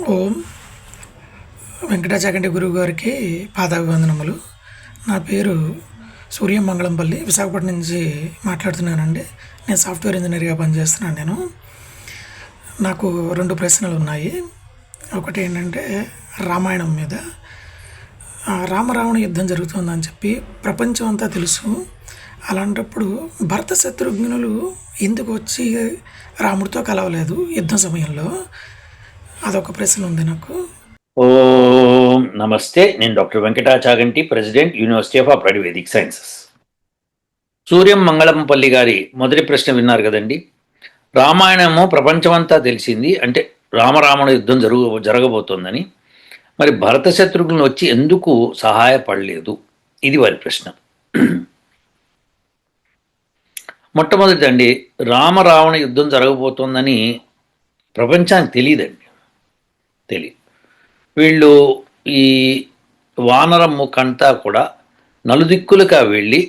ఓం వెంకటాచకంటి గురువు గారికి పాదాభివందనములు. నా పేరు సూర్యం మంగళంపల్లి, విశాఖపట్నం నుంచి మాట్లాడుతున్నానండి. నేను సాఫ్ట్వేర్ ఇంజనీర్గా పనిచేస్తున్నాను. నాకు 2 ప్రశ్నలు ఉన్నాయి. ఒకటి ఏంటంటే రామాయణం మీద. రామరావణ యుద్ధం జరుగుతుందని చెప్పి ప్రపంచం అంతా తెలుసు. అలాంటప్పుడు భరత శత్రుఘ్నులు ఎందుకు వచ్చి రాముడితో కలవలేదు యుద్ధం సమయంలో? అదొక ప్రశ్న ఉంది నాకు. ఓం నమస్తే. నేను doctor Venkata Chaganti, president, university of applied Vedic sciences. Suryam Mangalampalli గారి మొదటి ప్రశ్న విన్నారు కదండి. రామాయణము ప్రపంచమంతా తెలిసింది అంటే రామరావణ యుద్ధం జరగబోతోందని. మరి భరత శత్రుఘ్నులు వచ్చి ఎందుకు సహాయపడలేదు? ఇది వారి ప్రశ్న. మొట్టమొదటి అండి, రామరావణ యుద్ధం జరగబోతోందని ప్రపంచానికి తెలియదండి. వీళ్ళు ఈ వానర ముఖంతా కూడా నలుదిక్కులుగా వెళ్ళి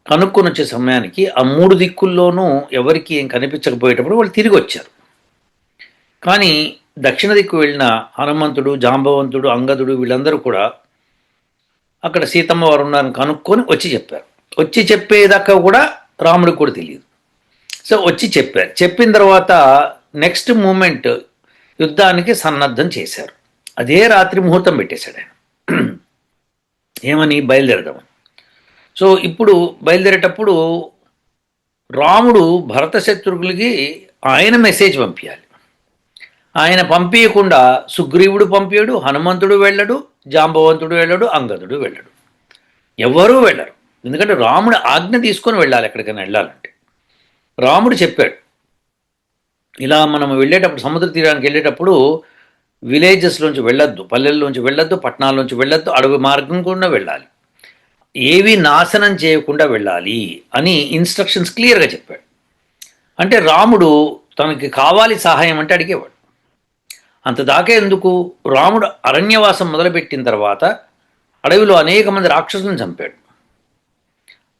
కనుక్కొని వచ్చే సమయానికి ఆ 3 దిక్కుల్లోనూ ఎవరికి ఏం కనిపించకపోయేటప్పుడు వాళ్ళు తిరిగి వచ్చారు. కానీ దక్షిణ దిక్కు వెళ్ళిన హనుమంతుడు, జాంబవంతుడు, అంగదుడు వీళ్ళందరూ కూడా అక్కడ సీతమ్మ వారు ఉన్నారని కనుక్కొని వచ్చి చెప్పారు. వచ్చి చెప్పేదాకా కూడా రాముడికి కూడా తెలియదు. సో వచ్చి చెప్పారు. చెప్పిన తర్వాత నెక్స్ట్ మూమెంట్ యుద్ధానికి సన్నద్ధం చేశారు. అదే రాత్రి ముహూర్తం పెట్టేశాడు ఆయన. ఏమని? బయలుదేరదామని. సో ఇప్పుడు బయలుదేరేటప్పుడు రాముడు భరత శత్రుఘ్నులకి ఆయన మెసేజ్ పంపించాలి. ఆయన పంపించకుండా సుగ్రీవుడు పంపించడు, హనుమంతుడు వెళ్ళడు, జాంబవంతుడు వెళ్ళడు, అంగదుడు వెళ్ళడు, ఎవరూ వెళ్ళరు. ఎందుకంటే రాముడు ఆజ్ఞ తీసుకొని వెళ్ళాలి. ఎక్కడికైనా వెళ్ళాలంటే రాముడు చెప్పాడు, ఇలా మనం వెళ్ళేటప్పుడు సముద్ర తీరానికి వెళ్ళేటప్పుడు విలేజెస్లోంచి వెళ్ళొద్దు, పల్లెల్లోంచి వెళ్ళొద్దు, పట్టణాల్లోంచి వెళ్ళొద్దు, అడవి మార్గం కూడా వెళ్ళాలి, ఏవి నాశనం చేయకుండా వెళ్ళాలి అని ఇన్స్ట్రక్షన్స్ క్లియర్గా చెప్పాడు. అంటే రాముడు తనకి కావాలి సహాయం అంటే అడిగేవాడు. అంత దాకా ఎందుకు? రాముడు అరణ్యవాసం మొదలుపెట్టిన తర్వాత అడవిలో అనేక మంది రాక్షసులను చంపాడు.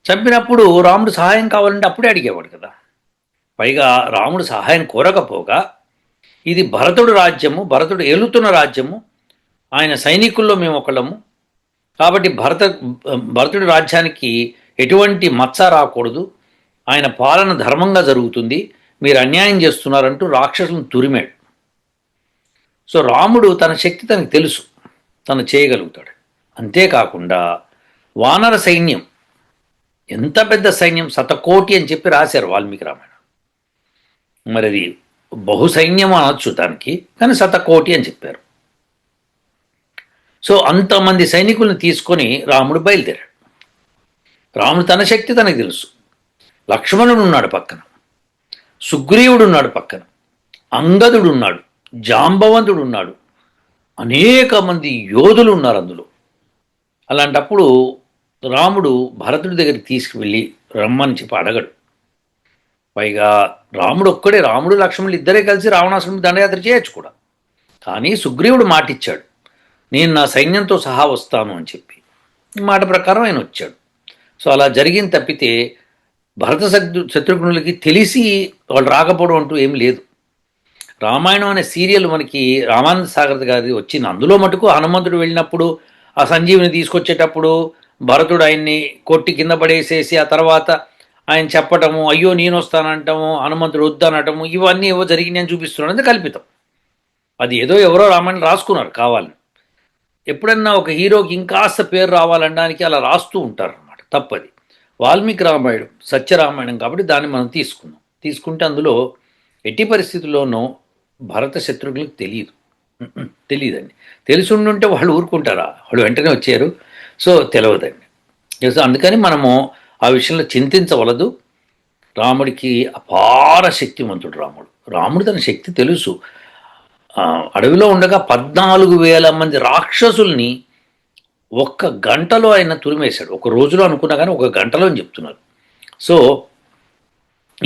చంపినప్పుడు రాముడు సహాయం కావాలంటే అప్పుడే అడిగేవాడు కదా. పైగా రాముడు సహాయం కోరకపోగా ఇది భరతుడు రాజ్యము, భరతుడు ఏలుతున్న రాజ్యము, ఆయన సైనికుల్లో మేము ఒకళ్ళము, కాబట్టి భరతుడి రాజ్యానికి ఎటువంటి మచ్చ రాకూడదు, ఆయన పాలన ధర్మంగా జరుగుతుంది, మీరు అన్యాయం చేస్తున్నారంటూ రాక్షసులను తురిమాడు. సో రాముడు తన శక్తి తనకు తెలుసు, తను చేయగలుగుతాడు. అంతేకాకుండా వానర సైన్యం ఎంత పెద్ద సైన్యం, 1,000,000 అని చెప్పి రాశారు వాల్మీకి రామాయణం. మరి అది బహుసైన్యం అనొచ్చు దానికి, కానీ 1,000,000 అని చెప్పారు. సో అంతమంది సైనికుల్ని తీసుకొని రాముడు బయలుదేరాడు. రాముడు తన శక్తి తనకు తెలుసు. లక్ష్మణుడు ఉన్నాడు పక్కన, సుగ్రీవుడు ఉన్నాడు పక్కన, అంగదుడు ఉన్నాడు, జాంబవంతుడు ఉన్నాడు, అనేక మంది యోధులు ఉన్నారు అందులో. అలాంటప్పుడు రాముడు భరతుడి దగ్గరికి తీసుకువెళ్ళి రమ్మని చెప్పి అడగడు. పైగా రాముడు ఒక్కడే, రాముడు లక్ష్మణులు ఇద్దరే కలిసి రావణాసురుడిని దండయాత్ర చేయొచ్చు కూడా. కానీ సుగ్రీవుడు మాటిచ్చాడు, నేను నా సైన్యంతో సహా వస్తాను అని చెప్పి. ఈ మాట ప్రకారం ఆయన వచ్చాడు. సో అలా జరిగింది తప్పితే భరత శత్రుఘ్నులకి తెలిసి వాళ్ళు రాకపోవడం అంటూ ఏం లేదు. రామాయణం అనే సీరియల్ మనకి రామానంద సాగర్ గారి వచ్చింది. అందులో మటుకు హనుమంతుడు వెళ్ళినప్పుడు ఆ సంజీవిని తీసుకొచ్చేటప్పుడు భరతుడు ఆయన్ని కొట్టి కింద పడేసేసి ఆ తర్వాత ఆయన చెప్పటము, అయ్యో నేను వస్తానంటాము, హనుమంతుడు వద్దనటము, ఇవన్నీ ఏవో జరిగినాయని చూపిస్తున్నాడు. అది కల్పితం. అది ఏదో ఎవరో రామాయణం రాసుకున్నారు కావాలని. ఎప్పుడన్నా ఒక హీరోకి ఇంకాస్త పేరు రావాలనడానికి అలా రాస్తూ ఉంటారు అన్నమాట. తప్పది. వాల్మీకి రామాయణం సత్యరామాయణం కాబట్టి దాన్ని మనం తీసుకుంటే అందులో ఎట్టి పరిస్థితుల్లోనూ భరత శత్రుఘ్నులకు తెలియదండి. తెలిసి ఉండుంటే వాళ్ళు ఊరుకుంటారా? వాళ్ళు వెంటనే వచ్చారు. సో తెలియదండి. అందుకని మనము ఆ విషయంలో చింతించవలదు. రాముడికి అపార శక్తివంతుడు రాముడు తన శక్తి తెలుసు. అడవిలో ఉండగా 14,000 మంది రాక్షసుల్ని 1 గంటలో ఆయన తురిమేశాడు. ఒక రోజులో అనుకున్నా కానీ 1 గంటలో అని చెప్తున్నారు. సో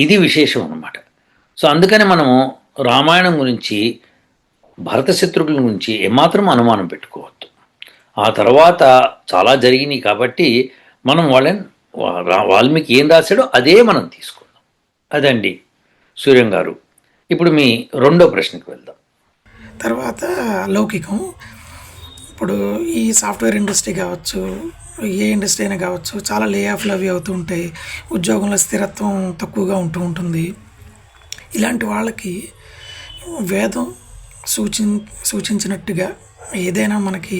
ఇది విశేషం అన్నమాట. సో అందుకని మనము రామాయణం గురించి, భరత శత్రుఘ్నుల గురించి ఏమాత్రం అనుమానం పెట్టుకోవద్దు. ఆ తర్వాత చాలా జరిగినాయి కాబట్టి మనం వాల్మీకి ఏం రాశాడో అదే మనం తీసుకుందాం. అదండి సూర్యం గారు. ఇప్పుడు మీ 2వ ప్రశ్నకు వెళ్దాం. తర్వాత లౌకికం. ఇప్పుడు ఈ సాఫ్ట్వేర్ ఇండస్ట్రీ కావచ్చు, ఏ ఇండస్ట్రీ అయినా కావచ్చు, చాలా లే ఆఫ్లు అవి అవుతూ ఉంటాయి. ఉద్యోగంలో స్థిరత్వం తక్కువగా ఉంటూ ఉంటుంది. ఇలాంటి వాళ్ళకి వేదం సూచించినట్టుగా ఏదైనా మనకి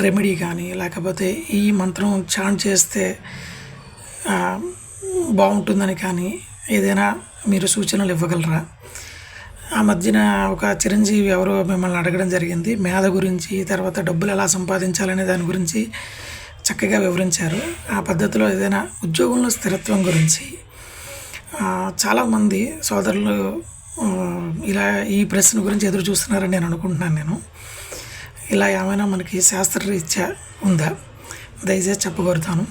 రెమెడీ కానీ, లేకపోతే ఈ మంత్రం చాంట్ చేస్తే ఆ, బాగుంటుందని కానీ ఏదైనా మీరు సూచనలు ఇవ్వగలరా? ఆ మధ్యన ఒక చిరంజీవి ఎవరో మిమ్మల్ని అడగడం జరిగింది మేధ గురించి, తర్వాత డబ్బులు ఎలా సంపాదించాలనే దాని గురించి చక్కగా వివరించారు. ఆ పద్ధతిలో ఏదైనా ఉద్యోగంలో స్థిరత్వం గురించి చాలామంది సోదరులు ఆ, ఇలా ఈ ప్రశ్న గురించి ఎదురు చూస్తున్నారని నేను అనుకుంటున్నాను. ఇలా ఏమైనా మనకి శాస్త్రరీత్యా ఉందా? దయచేసి చెప్పగలుగుతాను.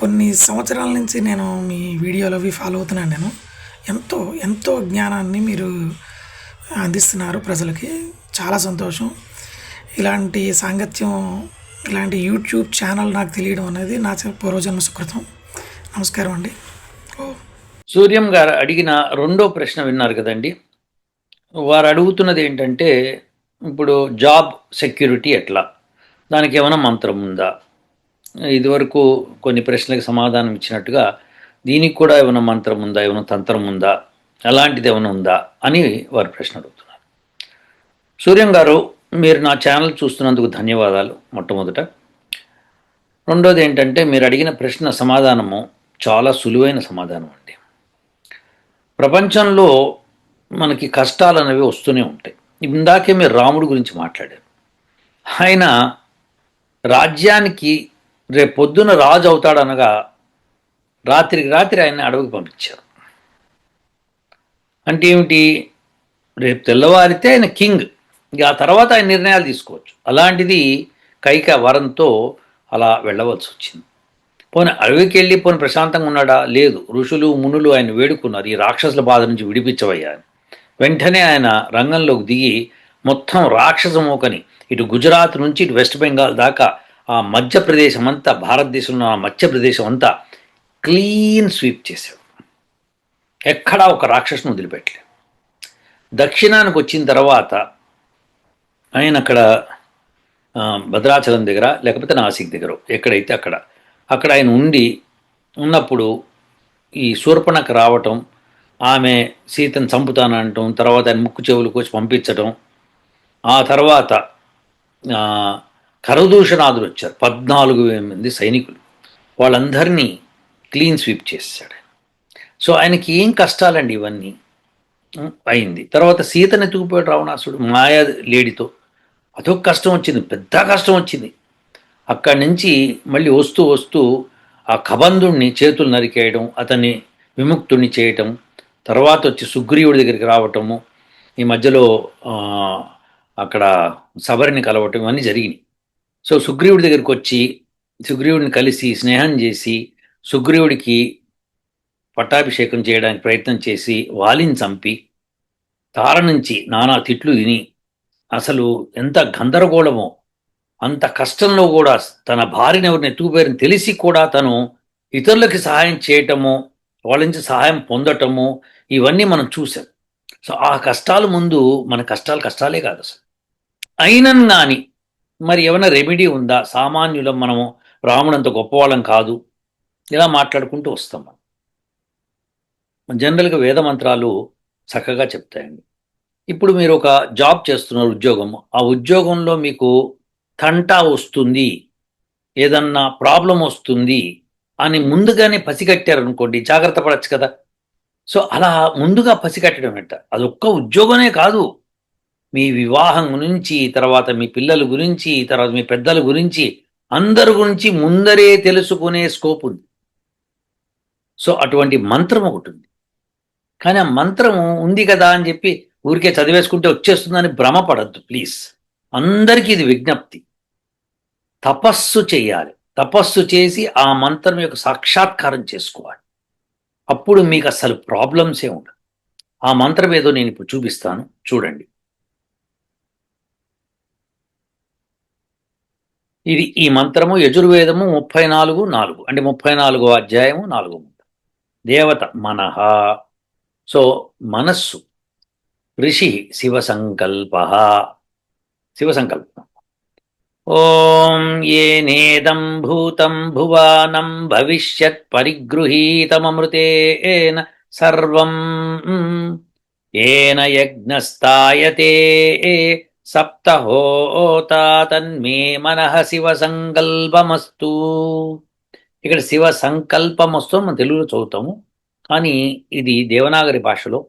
కొన్ని సంవత్సరాల నుంచి నేను మీ వీడియోలు అవి ఫాలో అవుతున్నాను. నేను ఎంతో ఎంతో జ్ఞానాన్ని మీరు అందిస్తున్నారు ప్రజలకి. చాలా సంతోషం. ఇలాంటి సాంగత్యం, ఇలాంటి యూట్యూబ్ ఛానల్ నాకు తెలియడం అనేది నా పూర్వజన్మ సుకృతం. నమస్కారం అండి. సూర్యం గారు అడిగిన రెండో ప్రశ్న విన్నారు కదండి. వారు అడుగుతున్నది ఏంటంటే, ఇప్పుడు జాబ్ సెక్యూరిటీ ఎట్లా, దానికి ఏమైనా మంత్రం ఉందా? ఇదివరకు కొన్ని ప్రశ్నలకు సమాధానం ఇచ్చినట్టుగా దీనికి కూడా ఏమైనా మంత్రం ఉందా, ఏమైనా తంత్రం ఉందా, అలాంటిది ఏమైనా ఉందా అని వారు ప్రశ్న అడుగుతున్నారు. సూర్యం గారు, మీరు నా ఛానల్ చూస్తున్నందుకు ధన్యవాదాలు మొట్టమొదట. రెండోది ఏంటంటే, మీరు అడిగిన ప్రశ్న సమాధానము చాలా సులువైన సమాధానం అండి. ప్రపంచంలో మనకి కష్టాలు అనేవి వస్తూనే ఉంటాయి. ఇందాకే మీరు రాముడి గురించి మాట్లాడారు. ఆయన రాజ్యానికి రేపు పొద్దున రాజు అవుతాడనగా రాత్రికి రాత్రి ఆయన అడవికి పంపించారు. అంటే ఏమిటి? రేపు తెల్లవారితే ఆయన కింగ్, ఇక ఆ తర్వాత ఆయన నిర్ణయాలు తీసుకోవచ్చు. అలాంటిది కైక వరంతో అలా వెళ్ళవలసి వచ్చింది. పోనీ అడవికి వెళ్ళి పోనీ ప్రశాంతంగా ఉన్నాడా? లేదు. ఋషులు మునులు ఆయన వేడుకున్నారు, ఈ రాక్షసుల బాధ నుంచి విడిపించవయ్యా అని. వెంటనే ఆయన రంగంలోకి దిగి మొత్తం రాక్షస మోకని ఇటు గుజరాత్ నుంచి ఇటు వెస్ట్ బెంగాల్ దాకా ఆ మధ్యప్రదేశం అంతా, భారతదేశంలో ఆ మధ్యప్రదేశం అంతా క్లీన్ స్వీప్ చేశాడు. ఎక్కడా ఒక రాక్షసును వదిలిపెట్టలేదు. దక్షిణానికి వచ్చిన తర్వాత ఆయన అక్కడ భద్రాచలం దగ్గర లేకపోతే నాసిక్ దగ్గర ఎక్కడైతే అక్కడ ఆయన ఉన్నప్పుడు ఈ శూర్పణఖ రావటం, ఆమె సీతను చంపుతానంటం, తర్వాత ఆయన ముక్కు చెవులు కోసి పంపించటం, ఆ తర్వాత కరదూషణాదులు వచ్చారు, 14,000 మంది సైనికులు, వాళ్ళందరినీ క్లీన్ స్వీప్ చేశాడు. సో ఆయనకి ఏం కష్టాలండి ఇవన్నీ. అయింది. తర్వాత సీతను ఎత్తుకుపోయాడు రావణాసుడు మాయా లేడితో, అదొక కష్టం వచ్చింది, పెద్ద కష్టం వచ్చింది. అక్కడి నుంచి మళ్ళీ వస్తూ వస్తూ ఆ కబంధుణ్ణి చేతులు నరికేయడం, అతన్ని విముక్తుణ్ణి చేయటం, తర్వాత వచ్చి సుగ్రీవుడి దగ్గరికి రావటము, ఈ మధ్యలో అక్కడ శబరిని కలవటం, ఇవన్నీ జరిగినాయి. సో సుగ్రీవుడి దగ్గరికి వచ్చి సుగ్రీవుడిని కలిసి స్నేహం చేసి సుగ్రీవుడికి పట్టాభిషేకం చేయడానికి ప్రయత్నం చేసి వాలిని చంపి తార నుంచి నానా తిట్లు తిని అసలు ఎంత గందరగోళమో, అంత కష్టంలో కూడా తన భార్యను ఎవరిని ఎత్తుకుపోయారని తెలిసి కూడా తను ఇతరులకి సహాయం చేయటము, వాళ్ళ నుంచి సహాయం పొందటము, ఇవన్నీ మనం చూసాం. సో ఆ కష్టాల ముందు మన కష్టాలే కాదు అసలు. అయినను కానీ మరి ఏమైనా రెమెడీ ఉందా? సామాన్యులం మనము, రాముడంత గొప్పవాళ్ళం కాదు, ఇలా మాట్లాడుకుంటూ వస్తాం. మనం జనరల్గా వేద మంత్రాలు చక్కగా చెప్తాయండి. ఇప్పుడు మీరు ఒక జాబ్ చేస్తున్నారు, ఉద్యోగం, ఆ ఉద్యోగంలో మీకు తంటా వస్తుంది, ఏదన్నా ప్రాబ్లం వస్తుంది అని ముందుగానే పసిగట్టారనుకోండి, జాగ్రత్త పడచ్చు కదా. సో అలా ముందుగా పసిగట్టడం ఏంట, అదొక్క ఉద్యోగమే కాదు, మీ వివాహం గురించి, తర్వాత మీ పిల్లల గురించి, తర్వాత మీ పెద్దల గురించి, అందరి గురించి ముందరే తెలుసుకునే స్కోప్ ఉంది. సో అటువంటి మంత్రం ఒకటి ఉంది. కానీ ఆ మంత్రం ఉంది కదా అని చెప్పి ఊరికే చదివేసుకుంటే వచ్చేస్తుందని భ్రమపడద్దు ప్లీజ్. అందరికీ ఇది విజ్ఞప్తి. తపస్సు చేయాలి. తపస్సు చేసి ఆ మంత్రం యొక్క సాక్షాత్కారం చేసుకోవాలి. అప్పుడు మీకు అసలు ప్రాబ్లమ్సే ఉండదు. ఆ మంత్రం ఏదో నేను ఇప్పుడు చూపిస్తాను, చూడండి. ఇది ఈ మంత్రము యజుర్వేదము 34:4, అంటే 34వ అధ్యాయము 4వ మంత్రం. దేవత మనః. సో మనస్సు. ఋషి శివ సంకల్ప. శివ సంకల్పం. ఓం ఏనేదం భూతం భువానం భవిష్యత్ పరిగృహీతమృతేన సర్వం ఏన యజ్ఞస్థాయతే సప్తహోతా తన్మే మనః శివ సంకల్పమస్తు. ఇక్కడ శివ సంకల్పమస్తు మనం తెలుగులో చదువుతాము, కానీ ఇది దేవనాగరి భాషలో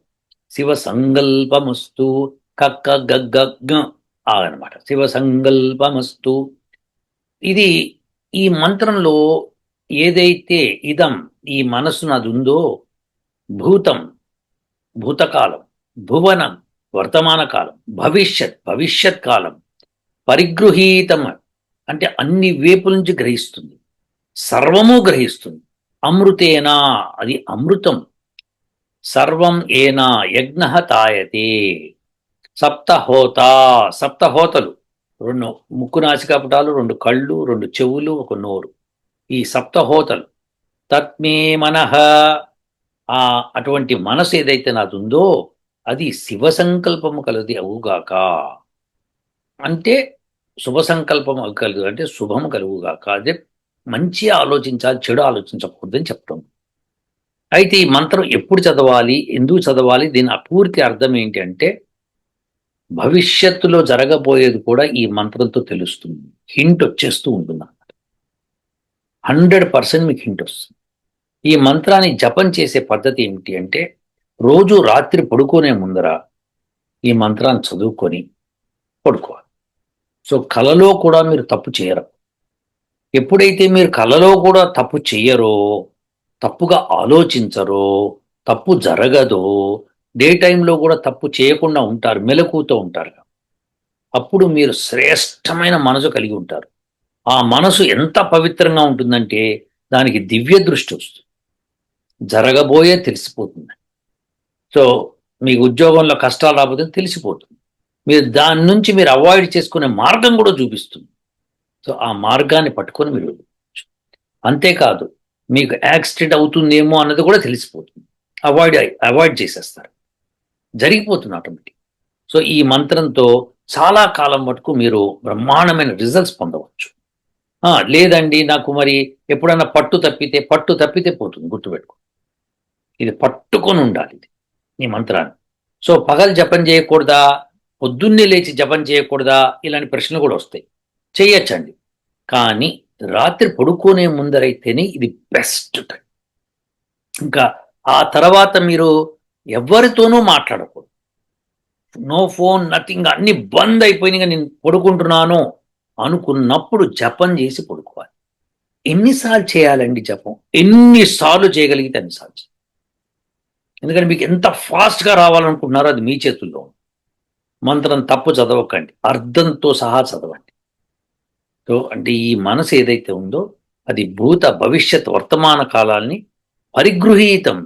శివ సంకల్పమస్తు కక్క గగ్గ అనమాట. శివ సంకల్పమస్తు. ఇది ఈ మంత్రంలో ఏదైతే ఇదం ఈ మనస్సు నాది ఉందో, భూతం భూతకాలం, భువనం వర్తమాన కాలం, భవిష్యత్ కాలం, పరిగృహీతం అంటే అన్ని వేపుల నుంచి గ్రహిస్తుంది, సర్వము గ్రహిస్తుంది. అమృతేనా అది అమృతం. సర్వం ఏనా యజ్ఞ తాయతే. సప్తహోతలు, 2 ముక్కు నాసికాపుటాలు, 2 కళ్ళు, 2 చెవులు, 1 నోరు, ఈ సప్తహోతలు. తత్మే మనః అటువంటి మనసు ఏదైతే నాది ఉందో అది శివ సంకల్పము కలది అవుగాక. అంటే శుభ సంకల్పం కలుగు అంటే శుభము కలుగుగాక. అదే మంచి ఆలోచించాలి, చెడు ఆలోచించకూడదని చెప్తాం. అయితే ఈ మంత్రం ఎప్పుడు చదవాలి, ఎందుకు చదవాలి, దీని పూర్తి అర్థం ఏంటి అంటే భవిష్యత్తులో జరగబోయేది కూడా ఈ మంత్రంతో తెలుస్తుంది. హింట్ వచ్చేస్తూ ఉంటుంది అన్నమాట. 100% మీకు హింట్ వస్తుంది. ఈ మంత్రాన్ని జపం చేసే పద్ధతి ఏమిటి అంటే రోజు రాత్రి పడుకునే ముందర ఈ మంత్రాన్ని చదువుకొని పడుకోవాలి. సో కలలో కూడా మీరు తప్పు చేయరు. ఎప్పుడైతే మీరు కలలో కూడా తప్పు చెయ్యరో, తప్పుగా ఆలోచించరో, తప్పు జరగదో, డే టైంలో కూడా తప్పు చేయకుండా ఉంటారు, మెలకువతో ఉంటారు, అప్పుడు మీరు శ్రేష్టమైన మనసు కలిగి ఉంటారు. ఆ మనసు ఎంత పవిత్రంగా ఉంటుందంటే దానికి దివ్య దృష్టి వస్తుంది, జరగబోయే తెలిసిపోతుంది. సో మీకు ఉద్యోగంలో కష్టాలు రాబోతే తెలిసిపోతుంది, మీరు దాని నుంచి మీరు అవాయిడ్ చేసుకునే మార్గం కూడా చూపిస్తుంది. సో ఆ మార్గాన్ని పట్టుకొని మీరు వెళ్ళవచ్చు. అంతేకాదు మీకు యాక్సిడెంట్ అవుతుందేమో అన్నది కూడా తెలిసిపోతుంది, అవాయిడ్ చేసేస్తారు, జరిగిపోతుంది ఆటోమేటిక్. సో ఈ మంత్రంతో చాలా కాలం మటుకు మీరు బ్రహ్మాండమైన రిజల్ట్స్ పొందవచ్చు. లేదండి నాకు మరి ఎప్పుడన్నా పట్టు తప్పితే పోతుంది, గుర్తుపెట్టుకో. ఇది పట్టుకొని ఉండాలి ఇది ఈ మంత్రాన్ని. సో పగలు జపం చేయకూడదా, పొద్దున్నే లేచి జపం చేయకూడదా, ఇలాంటి ప్రశ్నలు కూడా వస్తాయి. చేయొచ్చండి, కానీ రాత్రి పడుకునే ముందరైతేనే ఇది బెస్ట్ టైం. ఇంకా ఆ తర్వాత మీరు ఎవరితోనూ మాట్లాడకూడదు, నో ఫోన్, నథింగ్, అన్ని బంద్ అయిపోయినాయి, నేను పడుకుంటున్నాను అనుకున్నప్పుడు జపం చేసి పడుకోవాలి. ఎన్నిసార్లు చేయాలండి జపం? ఎన్నిసార్లు చేయగలిగితే అన్నిసార్లు. ఎందుకంటే మీకు ఎంత ఫాస్ట్గా రావాలనుకుంటున్నారో అది మీ చేతుల్లో. మంత్రం తప్పు చదవకండి, అర్థంతో సహా చదవండి. సో అంటే ఈ మనసు ఏదైతే ఉందో అది భూత భవిష్యత్ వర్తమాన కాలాల్ని పరిగృహీతం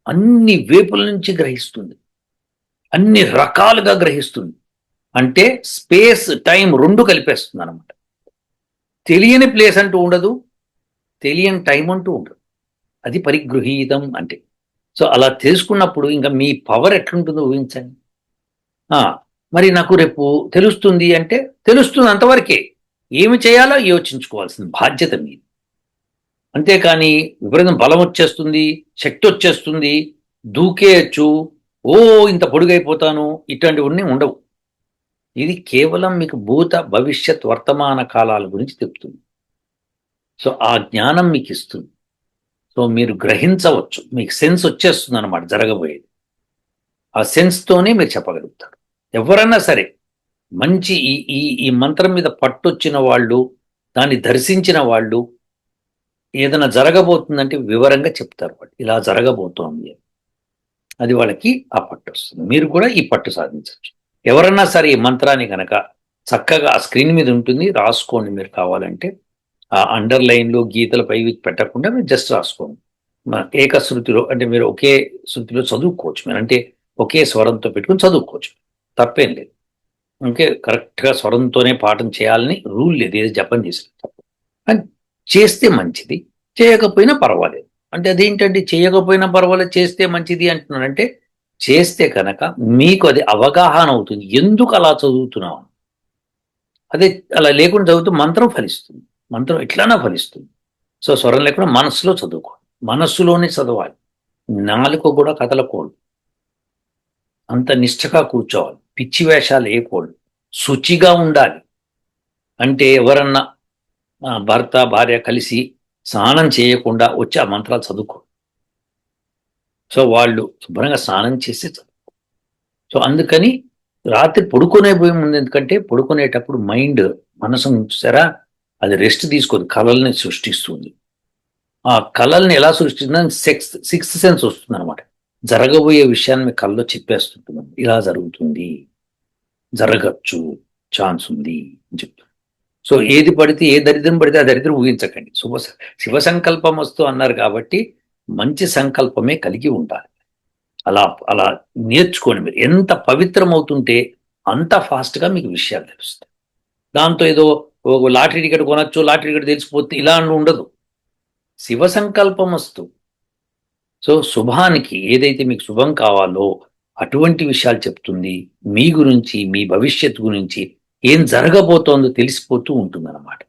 అన్ని వేపుల నుంచి గ్రహిస్తుంది, అన్ని రకాలుగా గ్రహిస్తుంది. అంటే స్పేస్ టైం 2 కలిపేస్తుంది అనమాట. తెలియని ప్లేస్ అంటూ ఉండదు, తెలియని టైం అంటూ ఉండదు, అది పరిగృహీతం అంటే. సో అలా తెలుసుకున్నప్పుడు ఇంకా మీ పవర్ ఎట్లుంటుందో ఊహించండి. మరి నాకు రేపు తెలుస్తుంది అంటే తెలుస్తుంది, అంతవరకే. ఏమి చేయాలో యోచించుకోవాల్సిన బాధ్యత మీది. అంతేకాని విపరీతం బలం వచ్చేస్తుంది, శక్తి వచ్చేస్తుంది, దూకేయచ్చు, ఇంత పొడుగైపోతాను, ఇటువంటివన్నీ ఉండవు. ఇది కేవలం మీకు భూత భవిష్యత్ వర్తమాన కాలాల గురించి చెప్తుంది. సో ఆ జ్ఞానం మీకు ఇస్తుంది. సో మీరు గ్రహించవచ్చు, మీకు సెన్స్ వచ్చేస్తుంది అనమాట జరగబోయేది. ఆ సెన్స్తోనే మీరు చెప్పగలుగుతారు. ఎవరన్నా సరే మంచి ఈ మంత్రం మీద పట్టొచ్చిన వాళ్ళు, దాన్ని దర్శించిన వాళ్ళు ఏదైనా జరగబోతుందంటే వివరంగా చెప్తారు. వాళ్ళు ఇలా జరగబోతోంది, అది వాళ్ళకి ఆ పట్టు వస్తుంది. మీరు కూడా ఈ పట్టు సాధించవచ్చు. ఎవరన్నా సరే ఈ మంత్రాన్ని కనుక చక్కగా ఆ స్క్రీన్ మీద ఉంటుంది, రాసుకోండి. మీరు కావాలంటే ఆ అండర్లైన్లో గీతలు పై పెట్టకుండా మీరు జస్ట్ రాసుకోండి. ఏకశృతిలో అంటే మీరు ఒకే శృతిలో చదువుకోవచ్చు, మీరు అంటే ఒకే స్వరంతో పెట్టుకుని చదువుకోవచ్చు, తప్పేం లేదు. ఓకే, కరెక్ట్గా స్వరంతోనే పాఠం చేయాలని రూల్ లేదు, ఏది జపం చేసిన తప్పు. అని చేస్తే మంచిది, చేయకపోయినా పర్వాలేదు. అంటే అదేంటంటే చేయకపోయినా పర్వాలేదు, చేస్తే మంచిది అంటున్నానంటే చేస్తే కనుక మీకు అది అవగాహన అవుతుంది, ఎందుకు అలా చదువుతున్నాం. అదే అలా లేకుండా చదువుతూ మంత్రం ఫలిస్తుంది. మంత్రం ఎట్లానా ఫలిస్తుంది. సో స్వరం లేకుండా మనస్సులో చదువుకోవాలి, మనస్సులోనే చదవాలి. నాలుక కూడా కదలకూడదు, అంత నిష్ఠగా కూర్చోవాలి, పిచ్చి వేషాలు వేయకూడదు, శుచిగా ఉండాలి. అంటే ఎవరన్నా భర్త భార్య కలిసి స్నానం చేయకుండా వచ్చి ఆ మంత్రాలు చదువుకో. సో వాళ్ళు శుభ్రంగా స్నానం చేసి చదువు. సో అందుకని రాత్రి పడుకునే పోయే ముందు, ఎందుకంటే పడుకునేటప్పుడు మైండ్, మనసు చూసారా, అది రెస్ట్ తీసుకోదు, కళల్ని సృష్టిస్తుంది. ఆ కళల్ని ఎలా సృష్టిస్తుందని సిక్స్త్ సెన్స్ వస్తుంది అనమాట. జరగబోయే విషయాన్ని మీ కళ్ళలో చెప్పేస్తుంటుంది, ఇలా జరుగుతుంది, జరగచ్చు, ఛాన్స్ ఉంది అని చెప్తుంది. సో ఏది పడితే, ఏ దరిద్రం పడితే ఆ దరిద్రం ఊహించకండి. శివ సంకల్పం వస్తూ అన్నారు కాబట్టి మంచి సంకల్పమే కలిగి ఉండాలి. అలా అలా నేర్చుకోండి. మీరు ఎంత పవిత్రమవుతుంటే అంత ఫాస్ట్గా మీకు విషయాలు తెలుస్తాయి. దాంతో ఏదో లాటరీ టికెట్ కొనొచ్చు, లాటరీ టికెట్ తెలిసిపోతే ఇలా ఉండదు. శివ సంకల్పం వస్తూ, సో శుభానికి ఏదైతే మీకు శుభం కావాలో అటువంటి విషయాలు చెప్తుంది. మీ గురించి, మీ భవిష్యత్తు గురించి ఏం జరగబోతోందో తెలిసిపోతూ ఉంటుందన్నమాట.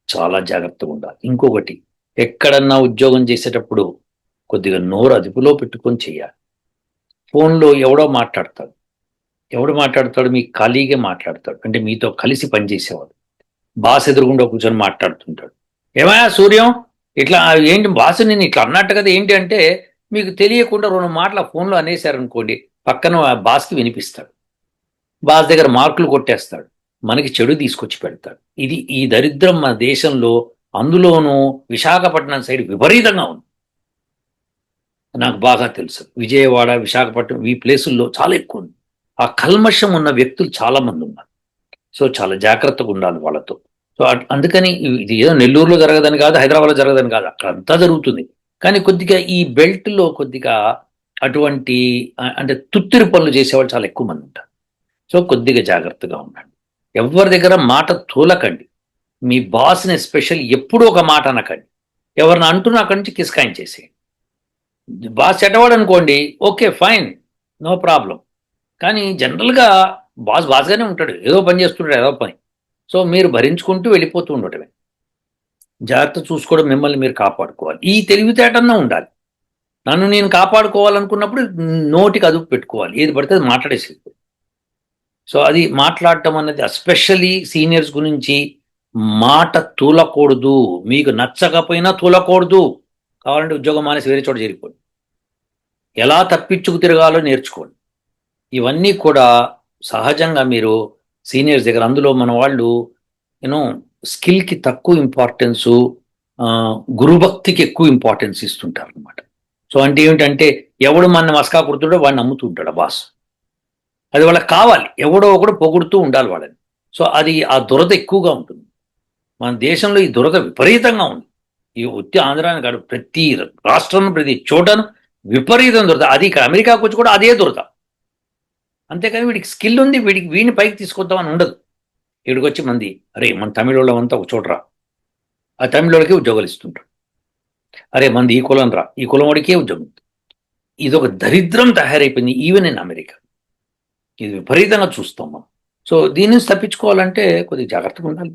చాలా జాగ్రత్తగా ఉండాలి. ఇంకొకటి, ఎక్కడన్నా ఉద్యోగం చేసేటప్పుడు కొద్దిగా నోరు అదుపులో పెట్టుకొని చేయాలి. ఫోన్లో ఎవడో మాట్లాడతాడు, మీ ఖాళీగా మాట్లాడతాడు, అంటే మీతో కలిసి పనిచేసేవాడు. బాస్ ఎదురుగుండా కూర్చొని మాట్లాడుతుంటాడు. ఏమయ్యా సూర్యం, ఇట్లా ఏంటి బాస్ నేను ఇట్లా అన్నట్టు కదా ఏంటి అంటే, మీకు తెలియకుండా 2 మాటలు ఫోన్లో అనేసారనుకోండి, పక్కన బాస్కి వినిపిస్తాడు. బాస్ దగ్గర మార్కులు కొట్టేస్తాడు, మనకి చెడు తీసుకొచ్చి పెడతాడు. ఇది ఈ దరిద్రం మన దేశంలో, అందులోనూ విశాఖపట్నం సైడ్ విపరీతంగా ఉంది. నాకు బాగా తెలుసు. విజయవాడ, విశాఖపట్నం ఈ ప్లేసుల్లో చాలా ఎక్కువ ఉంది. ఆ కల్మషం ఉన్న వ్యక్తులు చాలా మంది ఉన్నారు. సో చాలా జాగ్రత్తగా ఉండాలి వాళ్ళతో. సో అందుకని ఇది ఏదో నెల్లూరులో జరగదని కాదు, హైదరాబాద్లో జరగదని కాదు, అక్కడ అంతా జరుగుతుంది. కానీ కొద్దిగా ఈ బెల్ట్లో కొద్దిగా అటువంటి అంటే తుత్తిరి పనులు చేసేవాళ్ళు చాలా ఎక్కువ మంది ఉంటారు. సో కొద్దిగా జాగ్రత్తగా ఉండండి. ఎవరి దగ్గర మాట తోలకండి. మీ బాస్ని ఎస్పెషల్ ఎప్పుడూ ఒక మాట అనకండి. ఎవరిని అంటున్నా అక్కడి నుంచి కిస్కాయించేసేయండి. బాస్ చెడ్డవాడు అనుకోండి, ఓకే ఫైన్, నో ప్రాబ్లం. కానీ జనరల్గా బాస్గానే ఉంటాడు, ఏదో పని చేస్తుంటాడు, ఏదో పని. సో మీరు భరించుకుంటూ వెళ్ళిపోతూ ఉండటమే. జాగ్రత్త చూసుకోవడం, మిమ్మల్ని మీరు కాపాడుకోవాలి. ఈ తెలివితేటన్నా ఉండాలి. నన్ను నేను కాపాడుకోవాలనుకున్నప్పుడు నోటికి అదుపు పెట్టుకోవాలి, ఏది పడితే అది మాట్లాడేసి. సో అది మాట్లాడటం అన్నది ఎస్పెషల్లీ సీనియర్స్ గురించి, మాట తూలకూడదు. మీకు నచ్చకపోయినా తూలకూడదు. కావాలంటే ఉద్యోగం మానేసి వేరే చోట చేరిపోండి. ఎలా తప్పించుకు తిరగాలో నేర్చుకోండి. ఇవన్నీ కూడా సహజంగా మీరు సీనియర్స్ దగ్గర, అందులో మన వాళ్ళు యూనో స్కిల్కి తక్కువ ఇంపార్టెన్సు, గురుభక్తికి ఎక్కువ ఇంపార్టెన్స్ ఇస్తుంటారు అనమాట. సో అంటే ఏమిటంటే, ఎవడు మన మస్కా కుడుతుండో వాడిని నమ్ముతూ ఉంటాడు బాస్. అది వాళ్ళకి కావాలి, ఎవడో ఒకడు పొగుడుతూ ఉండాలి వాళ్ళని. సో అది ఆ దురద ఎక్కువగా ఉంటుంది మన దేశంలో. ఈ దురద విపరీతంగా ఉంది. ఈ ఉత్తి ఆంధ్రాన్ని కాదు, ప్రతి రాష్ట్రంలో ప్రతి చోటను విపరీతం దురద. అది ఇక్కడ అమెరికాకు వచ్చి కూడా అదే దురద. అంతేకాని వీడికి స్కిల్ ఉంది, వీడిని పైకి తీసుకొద్దామని ఉండదు. ఇక్కడికి వచ్చి మంది, అరే మన తమిళోళ్ళంతా ఒక చోటరా, ఆ తమిళోళ్ళకే ఉద్యోగాలు ఇస్తుంటారు. అరే మంది ఈ కులం రా, ఈ కులం వాడికే ఉద్యోగం. ఇది ఒక దరిద్రం తయారైపోయింది ఈవెన్ ఇన్ అమెరికా. ఇది విపరీతంగా చూస్తాం మనం. సో దీని నుంచి తప్పించుకోవాలంటే కొద్దిగా జాగ్రత్తగా ఉండాలి.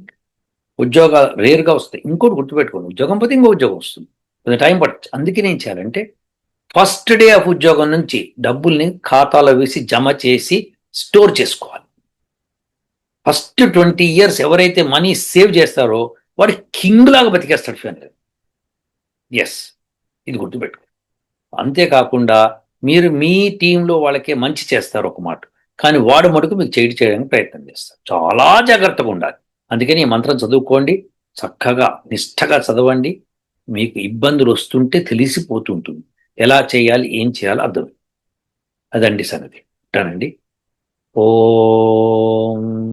ఉద్యోగాలు రేర్గా వస్తాయి. ఇంకోటి గుర్తుపెట్టుకోండి, ఉద్యోగం పోతే ఇంకో ఉద్యోగం వస్తుంది, కొంచెం టైం పడుతుంది. అందుకని ఏం చేయాలంటే, ఫస్ట్ డే ఆఫ్ ఉద్యోగం నుంచి డబ్బుల్ని ఖాతాలో వేసి జమ చేసి స్టోర్ చేసుకోవాలి. ఫస్ట్ 20 years ఎవరైతే మనీ సేవ్ చేస్తారో వాడు కింగ్ లాగా బతికేస్తాడు ఫ్యామిలీ. ఎస్, ఇది గుర్తుపెట్టుకో. అంతేకాకుండా మీరు మీ టీంలో వాళ్ళకే మంచి చేస్తారు ఒక మాట, కానీ వాడు మటుకు మీకు చేయడానికి ప్రయత్నం చేస్తారు. చాలా జాగ్రత్తగా ఉండాలి. అందుకని ఈ మంత్రం చదువుకోండి, చక్కగా నిష్ఠగా చదవండి. మీకు ఇబ్బందులు వస్తుంటే తెలిసిపోతుంటుంది, ఎలా చేయాలి, ఏం చేయాలో అర్థం. అదండి సంగతి. ఉంటానండి. ఓం.